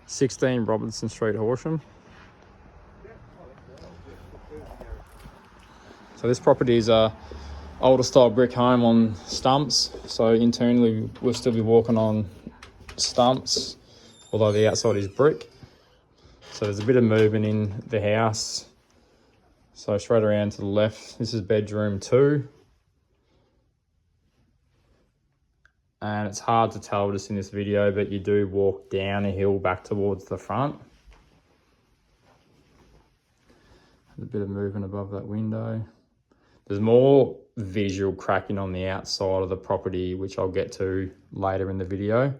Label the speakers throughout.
Speaker 1: 16 Robinson Street, Horsham. So this property is a older style brick home on stumps. So internally we'll still be walking on stumps, although the outside is brick. So there's a bit of movement in the house. So straight around to the left, this is bedroom 2. And it's hard to tell just in this video, but you do walk down a hill back towards the front. There's a bit of movement above that window. There's more visual cracking on the outside of the property, which I'll get to later in the video.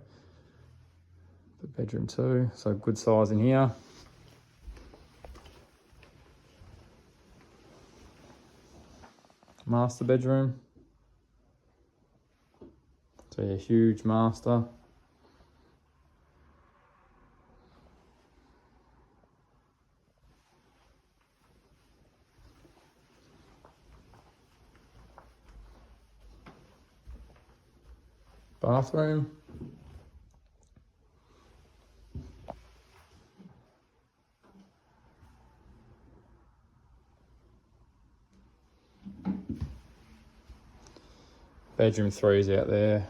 Speaker 1: But bedroom 2, so good size in here. Master bedroom. So a huge master. Bathroom. Bedroom 3 is out there,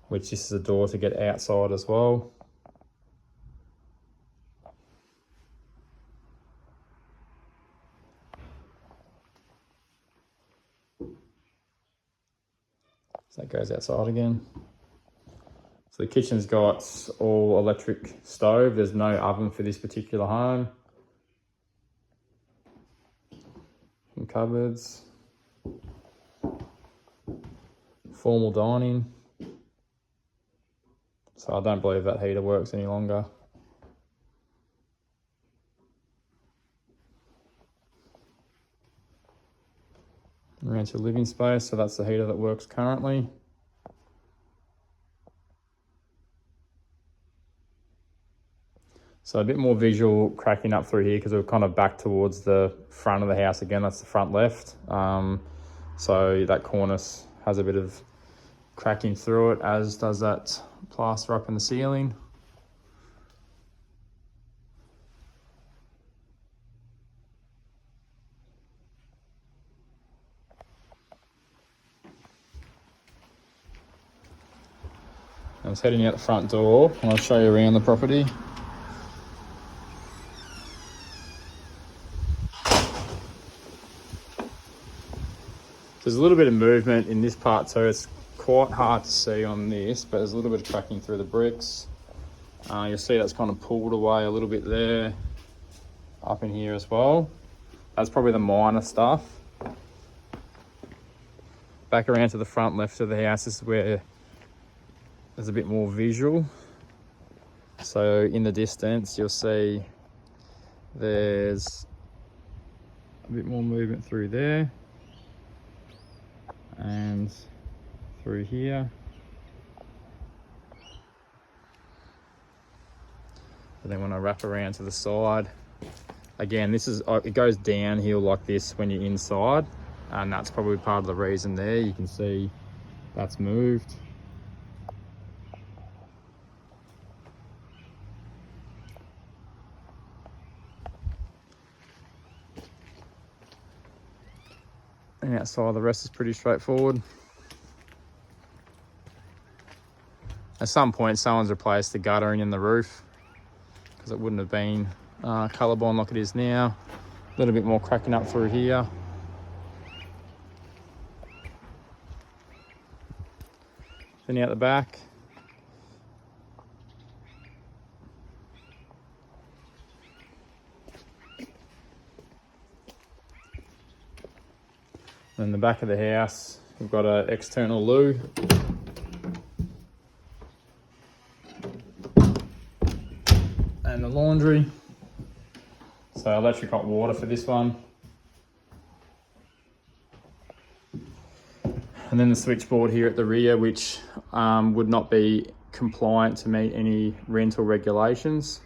Speaker 1: which this is a door to get outside as well. So that goes outside again. So the kitchen's got all electric stove. There's no oven for this particular home. Some cupboards. Formal dining. So I don't believe that heater works any longer. Around to living space, so that's the heater that works currently. So a bit more visual cracking up through here because we're kind of back towards the front of the house again. That's the front left. So that cornice has a bit of cracking through it, as does that plaster up in the ceiling. I was heading out the front door and I'll show you around the property. There's a little bit of movement in this part, so it's quite hard to see on this, but there's a little bit of cracking through the bricks. You'll see that's kind of pulled away a little bit there, up in here as well. That's probably the minor stuff. Back around to the front left of the house, this is where there's a bit more visual. So in the distance, you'll see there's a bit more movement through there and through here. And then when I wrap around to the side, again, this is, it goes downhill like this when you're inside, and that's probably part of the reason there. You can see that's moved. And outside, the rest is pretty straightforward. At some point, someone's replaced the guttering in the roof because it wouldn't have been colourblind like it is now. A little bit more cracking up through here. Then out the back. In the back of the house, we've got an external loo. And the laundry. So electric hot water for this one. And then the switchboard here at the rear, which would not be compliant to meet any rental regulations.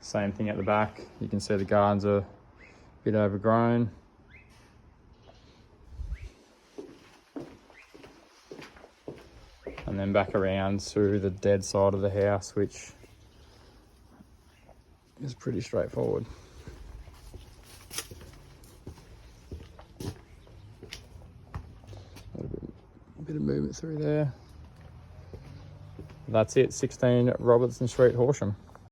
Speaker 1: Same thing at the back. You can see the gardens are bit overgrown. and then back around to the dead side of the house, which is pretty straightforward. A bit of movement through there. That's it, 16 Robertson Street, Horsham.